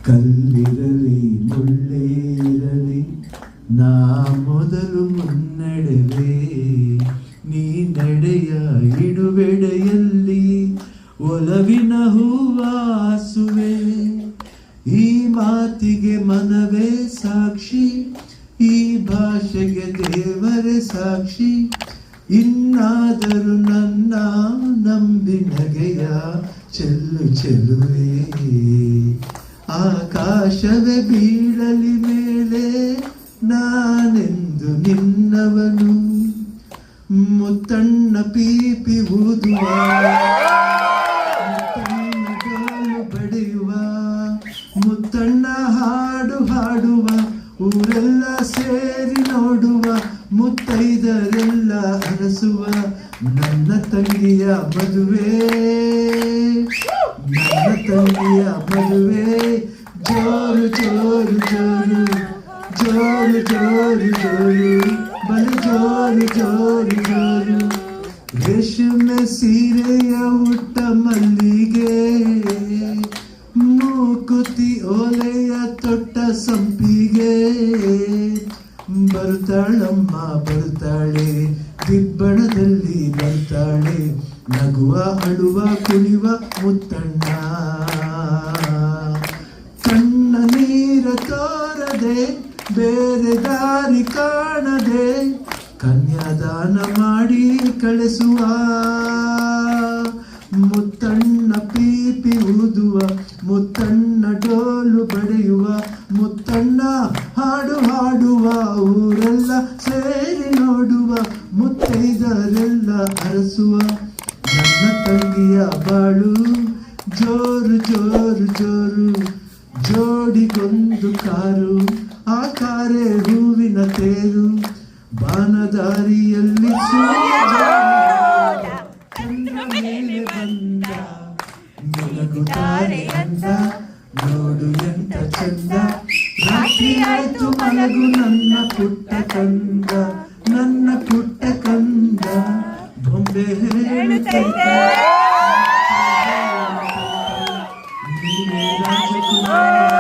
ಕಲ್ಲಿರಲಿ ಮುಳ್ಳೇ ಇರಲಿ ನಾ ಮೊದಲು ಮುನ್ನಡೆವೆ, ನೀ ನಡೆಯ ಇಡುವೆಡೆಯಲ್ಲಿ ಒಲವಿನ ಹೂವಾಸುವೆ. ಈ ಮಾತಿಗೆ ಮನವೇ ಸಾಕ್ಷಿ, ಈ ಭಾಷೆಗೆ ದೇವರೇ ಸಾಕ್ಷಿ. ಇನ್ನಾದರೂ ನನ್ನ ನಂಬಿ ನಗೆಯ ಚೆಲ್ಲು ಚೆಲುವೆ. ಆಕಾಶವೇ ಬೀಳಲಿ ಮೇಲೆ ನಾನೆಂದು ನಿನ್ನವನು, ಮುತ್ತಣ್ಣ ಪೀಪಿ ಊದುವ, ಮುತ್ತಣ್ಣ ಡೋಲು ಬಡಿಯುವ, ಮುತ್ತಣ್ಣ ಹಾಡು ಹಾಡುವ, ಊರೆಲ್ಲ ಸೇರಿ ನೋಡುವ, ಮುತ್ತೈದರೆಲ್ಲ ಹರಸುವ. ನನ್ನ ತಂಗಿಯ ಮದುವೆ, ನನ್ನ ತಂಗಿಯ ಮದುವೆ, ಜೋರು ಜೋರು ಜೋರು, ಜೋರು ಜೋರು ಜೋರು, ಬಲು ಜೋರು ಜೋರು ಜೋರು. ರೇಷ್ಮೆ ಸೀರೆಯ ಉಟ್ಟ ಮಲ್ಲಿಗೆ, ಮೂಕುತಿ ಓಲೆಯ ತೊಟ್ಟ ಸಂಪಿಗೆ. ಬರ್ತಾಳಮ್ಮ ಬರ್ತಾಳೆ, ದಿಬ್ಬಣದಲ್ಲಿ ಬರ್ತಾಳೆ, ನಗುವ ಅಳುವ ಕುಣಿವ ಮುತ್ತಣ್ಣ. ಕಣ್ಣ ನೀರ ತೋರದೆ ಬೇರೆ ದಾರಿ ಕಾಣದೆ, ಕನ್ಯಾದಾನ ಮಾಡಿ ಕಳಿಸುವ, ಮುತ್ತಣ್ಣ ಪೀಪಿ ಊದುವ, ಮುತ್ತಣ್ಣ ಡೋಲು ಬಡಿಯುವ, ಮುತ್ತಣ್ಣ ಹಾಡು ಹಾಡುವ, ಊರೆಲ್ಲ ಸೇರಿ ನೋಡುವ, ಮುತ್ತೈದರೆಲ್ಲ ಅರಸುವ. ನನ್ನ ತಂಗಿಯ ಬಾಳು ಜೋರು ಜೋರು ಜೋರು, ಜೋಡಿಗೊಂದು ಕಾರು, ಆ ಕಾರೇ ಹೂವಿನ ತೇರು, ಬಾನದಾರಿಯಲ್ಲಿ ಚಂದ್ರ ಮೇಲೆ ಬಂದ, ಮಲಗುತ್ತಾರೆ ಅಂದ, ನೋಡು ಎಂತ ಚಂದ. ರಾತ್ರಿ ಆಯ್ತು ಮಲಗು ನನ್ನ ಪುಟ್ಟ ಕಂದ, ನನ್ನ ಪುಟ್ಟ ಕಂದ. ಬೊಂಬೆ ಹೇಳುತ್ತೈತೆ ನೀನೇ ರಾಜಕುಮಾರ.